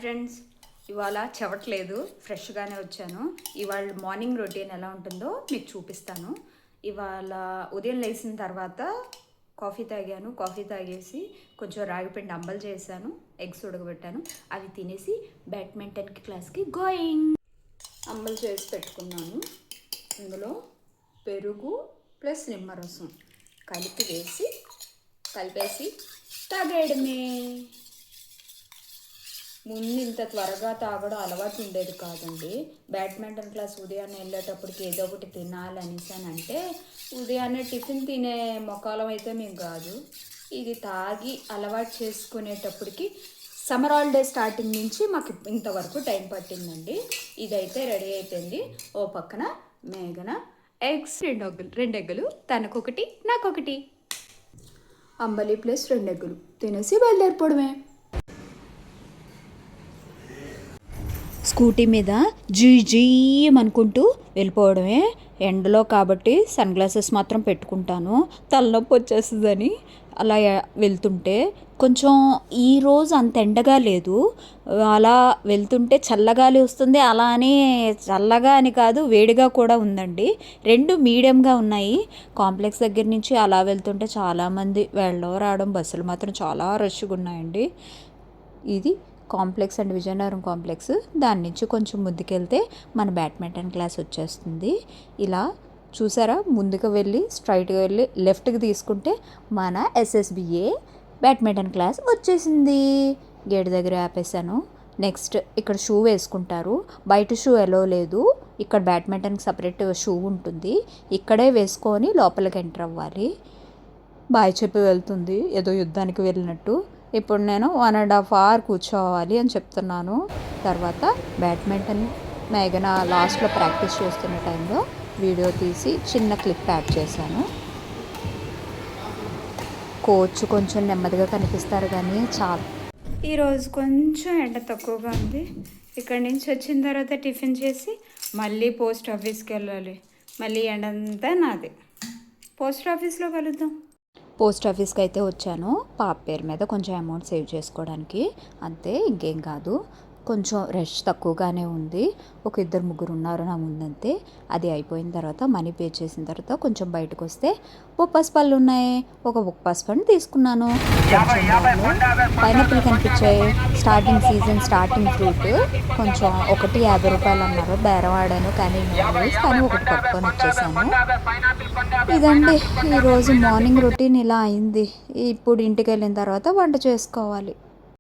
Friends, ఇవాళ చెవట్లేదు, ఫ్రెష్గానే వచ్చాను. ఇవాళ మార్నింగ్ రొటీన్ ఎలా ఉంటుందో మీకు చూపిస్తాను. ఇవాళ ఉదయం లేచిన తర్వాత కాఫీ తాగాను. కాఫీ తాగేసి కొంచెం రాగిపిండి అంబలు చేశాను, ఎగ్స్ ఉడకబెట్టాను. అవి తినేసి బ్యాడ్మింటన్కి క్లాస్కి గోయింగ్. అంబలు చేసి పెట్టుకున్నాను. ఇందులో పెరుగు ప్లస్ నిమ్మరసం కలిపేసి తాగేయడమే. ముందు ఇంత త్వరగా తాగడం అలవాటు ఉండేది కాదండి. బ్యాడ్మింటన్ క్లాస్ ఉదయాన్నే వెళ్ళేటప్పటికి ఏదో ఒకటి తినాలనేసి అంటే ఉదయాన్నే టిఫిన్ తినే మొకాలం అయితే మేము కాదు. ఇది తాగి అలవాటు చేసుకునేటప్పటికి సమ్మర్ హాలిడే స్టార్టింగ్ నుంచి మాకు ఇంతవరకు టైం పట్టిందండి. ఇదైతే రెడీ అయిపోయింది. ఓ పక్కన మేఘన ఎగ్స్ రెండు ఎగ్గులు, తనకొకటి నాకొకటి. అంబలి ప్లస్ 2 ఎగ్గులు తినేసి బయలుదేరిపోవడమే. స్కూటీ మీద అనుకుంటూ వెళ్ళిపోవడమే. ఎండలో కాబట్టి సన్ గ్లాసెస్ మాత్రం పెట్టుకుంటాను, తలనొప్పి వచ్చేస్తుందని. అలా వెళ్తుంటే కొంచెం ఈరోజు అంత ఎండగా లేదు, అలా వెళ్తుంటే చల్లగాలి వస్తుంది. అలా అని చల్లగా అని కాదు, వేడిగా కూడా ఉందండి. రెండు మీడియంగా ఉన్నాయి. కాంప్లెక్స్ దగ్గర నుంచి అలా వెళ్తుంటే చాలామంది వెళ్ళడం రావడం, బస్సులు మాత్రం చాలా రష్గా ఉన్నాయండి. ఇది కాంప్లెక్స్ అండ్ విజయనగరం కాంప్లెక్స్. దాని నుంచి కొంచెం ముందుకెళ్తే మన బ్యాడ్మింటన్ క్లాస్ వచ్చేస్తుంది. ఇలా చూసారా, ముందుకు వెళ్ళి స్ట్రైట్గా వెళ్ళి లెఫ్ట్కి తీసుకుంటే మన ఎస్ఎస్బిఏ బ్యాడ్మింటన్ క్లాస్ వచ్చేసింది. గేట్ దగ్గర ఆపేసాను. నెక్స్ట్ ఇక్కడ షూ వేసుకుంటారు, బయట షూ ఎలో లేదు. ఇక్కడ బ్యాడ్మింటన్కి సపరేట్ షూ ఉంటుంది, ఇక్కడే వేసుకొని లోపలికి ఎంటర్ అవ్వాలి. బాయ్ చెప్పి వెళ్తుంది, ఏదో యుద్ధానికి వెళ్ళినట్టు. ఇప్పుడు నేను 1.5 hours కూర్చోవాలి అని చెప్తున్నాను. తర్వాత బ్యాడ్మింటన్ మేఘన లాస్ట్లో ప్రాక్టీస్ చేస్తున్న టైంలో వీడియో తీసి చిన్న క్లిప్ యాడ్ చేశాను. కోచ్ కొంచెం నెమ్మదిగా కనిపిస్తారు కానీ చాలా. ఈరోజు కొంచెం ఎండ తక్కువగా ఉంది. ఇక్కడి నుంచి వచ్చిన తర్వాత టిఫిన్ చేసి మళ్ళీ పోస్ట్ ఆఫీస్కి వెళ్ళాలి. మళ్ళీ ఎండంతా నాది. పోస్ట్ ఆఫీస్లో కలుద్దాం. పోస్ట్ ఆఫీస్కి అయితే వచ్చాను, పాప పేరు మీద కొంచెం అమౌంట్ సేవ్ చేసుకోవడానికి, అంతే, ఇంకేం కాదు. కొంచెం రష్ తక్కువగానే ఉంది. ఒక 2-3 ఉన్నారు నా ముందంతే. అది అయిపోయిన తర్వాత మనీ పే చేసిన తర్వాత కొంచెం బయటకు వస్తే బొప్పాస్ పళ్ళు ఉన్నాయి. ఒక బొప్పాస్ పండు తీసుకున్నాను. పైనాపిల్ కనిపించాయి. Starting season starting fruit. కొంచెం 1 రూపాయలు అన్నారు, బేరం ఆడాను కానీ ఒకటి పట్టుకొని వచ్చేసాను. ఇదండి ఈరోజు మార్నింగ్ రొటీన్ ఇలా అయింది. ఇప్పుడు ఇంటికి వెళ్ళిన తర్వాత వంట చేసుకోవాలి.